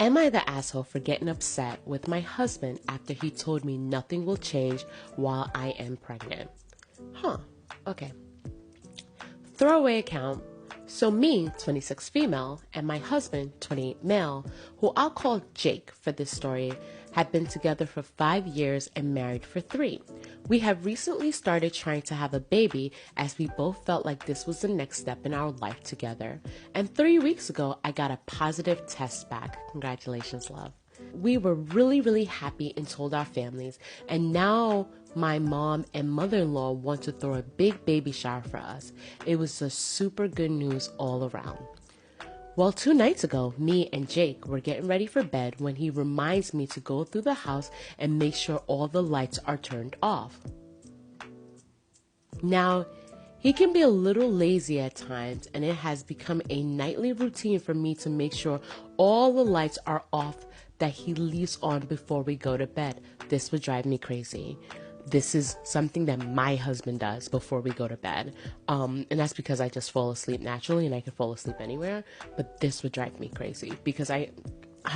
Am I the asshole for getting upset with my husband after he told me nothing will change while I am pregnant? Okay. Throwaway account. So me, 26 female, and my husband, 28 male, who I'll call Jake for this story, had been together for 5 years and married for 3. We have recently started trying to have a baby as we both felt like this was the next step in our life together. And 3 weeks ago, I got a positive test back. Congratulations, love. We were really happy and told our families, and now my mom and mother-in-law want to throw a big baby shower for us. It was just super good news all around. Well, 2 nights ago, me and Jake were getting ready for bed when he reminds me to go through the house and make sure all the lights are turned off. Now, he can be a little lazy at times, and it has become a nightly routine for me to make sure all the lights are off that he leaves on before we go to bed. This would drive me crazy. This is something that my husband does before we go to bed. And that's because I just fall asleep naturally and I can fall asleep anywhere. But this would drive me crazy because I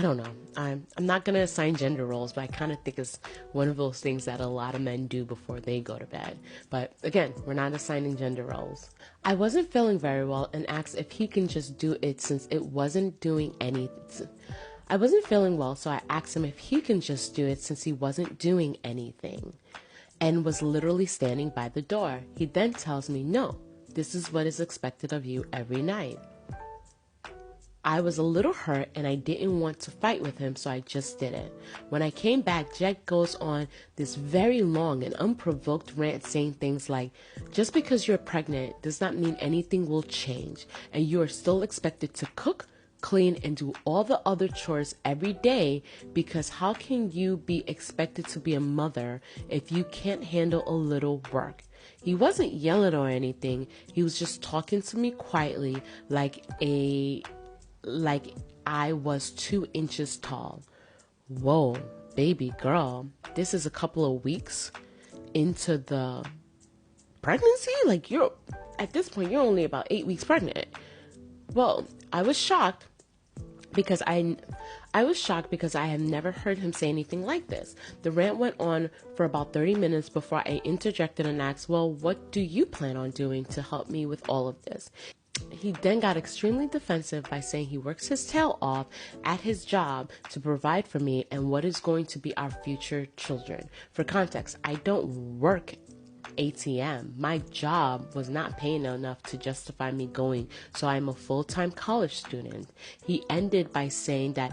don't know. I'm not going to assign gender roles, but I kind of think it's one of those things that a lot of men do before they go to bed. But again, we're not assigning gender roles. I wasn't feeling very well and asked if he can just do it since it wasn't doing anything. I wasn't feeling well, so I asked him if he can just do it since he wasn't doing anything and was literally standing by the door. He then tells me, no, this is what is expected of you every night. I was a little hurt and I didn't want to fight with him, so I just did it. When I came back, Jack goes on this very long and unprovoked rant saying things like, just because you're pregnant does not mean anything will change, and you are still expected to cook, clean, and do all the other chores every day, because how can you be expected to be a mother if you can't handle a little work? He wasn't yelling or anything. He was just talking to me quietly like I was 2 inches tall. Whoa, baby girl, this is a couple of weeks into the pregnancy? Like, at this point, you're only about 8 weeks pregnant. Well, I was shocked because I have never heard him say anything like this. The rant went on for about 30 minutes before I interjected and asked, well, what do you plan on doing to help me with all of this? He then got extremely defensive by saying he works his tail off at his job to provide for me and what is going to be our future children. For context, I don't work ATM. My job was not paying enough to justify me going, so I'm a full-time college student. He ended by saying that